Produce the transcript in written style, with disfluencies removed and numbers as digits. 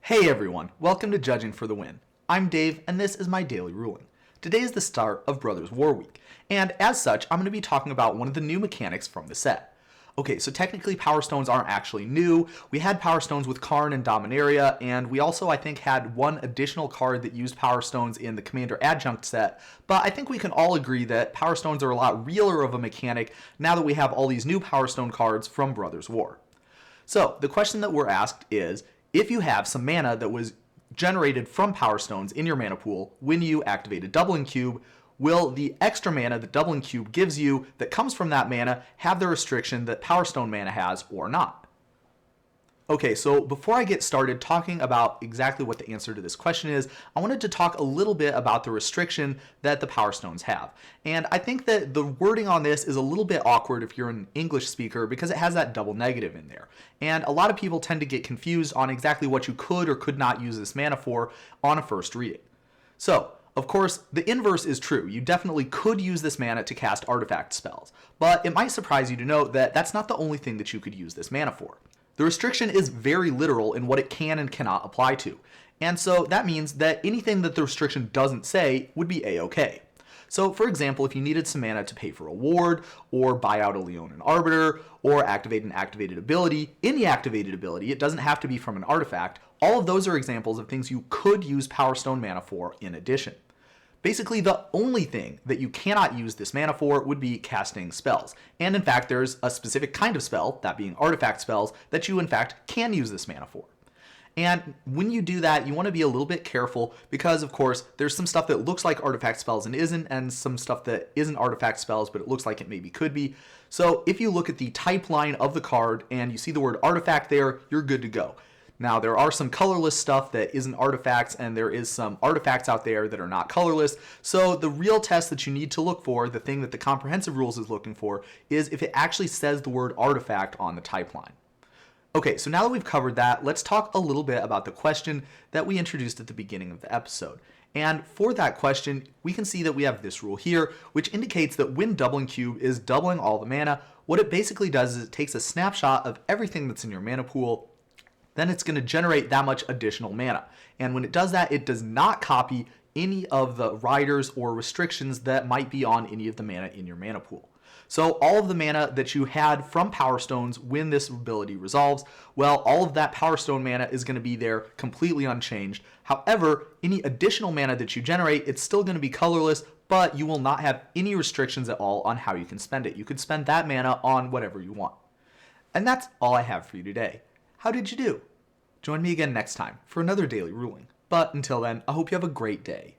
Hey everyone, welcome to Judging for the Win. I'm Dave, and this is my daily ruling. Today is the start of Brothers War Week, and as such, I'm going to be talking about one of the new mechanics from the set. Okay, so technically Powerstones aren't actually new. We had Powerstones with Karn and Dominaria, and we also, I think, had one additional card that used Powerstones in the Commander Adjunct set, but I think we can all agree that Powerstones are a lot realer of a mechanic now that we have all these new Powerstone cards from Brothers War. So, the question that we're asked is, if you have some mana that was generated from Powerstones in your mana pool when you activated Doubling Cube, will the extra mana that Doubling Cube gives you that comes from that mana have the restriction that Powerstone mana has or not? Okay, so before I get started talking about exactly what the answer to this question is, I wanted to talk a little bit about the restriction that the Powerstones have. And I think that the wording on this is a little bit awkward if you're an English speaker because it has that double negative in there. And a lot of people tend to get confused on exactly what you could or could not use this mana for on a first reading. So, of course, the inverse is true. You definitely could use this mana to cast artifact spells, but it might surprise you to know that that's not the only thing that you could use this mana for. The restriction is very literal in what it can and cannot apply to, and so that means that anything that the restriction doesn't say would be a-okay. So, for example, if you needed some mana to pay for a ward, or buy out a Leonin Arbiter, or activate an activated ability, any activated ability, it doesn't have to be from an artifact, all of those are examples of things you could use Powerstone mana for in addition. Basically, the only thing that you cannot use this mana for would be casting spells. And in fact, there's a specific kind of spell, that being artifact spells, that you in fact can use this mana for. And when you do that, you want to be a little bit careful because, of course, there's some stuff that looks like artifact spells and isn't, and some stuff that isn't artifact spells, but it looks like it maybe could be. So if you look at the type line of the card and you see the word artifact there, you're good to go. Now, there are some colorless stuff that isn't artifacts, and there is some artifacts out there that are not colorless. So the real test that you need to look for, the thing that the comprehensive rules is looking for, is if it actually says the word artifact on the type line. Okay, so now that we've covered that, let's talk a little bit about the question that we introduced at the beginning of the episode. And for that question, we can see that we have this rule here, which indicates that when Doubling Cube is doubling all the mana, what it basically does is it takes a snapshot of everything that's in your mana pool, then it's going to generate that much additional mana. And when it does that, it does not copy any of the riders or restrictions that might be on any of the mana in your mana pool. So all of the mana that you had from Powerstones when this ability resolves, well, all of that Powerstone mana is going to be there completely unchanged. However, any additional mana that you generate, it's still going to be colorless, but you will not have any restrictions at all on how you can spend it. You could spend that mana on whatever you want. And that's all I have for you today. How did you do? Join me again next time for another daily ruling. But until then, I hope you have a great day.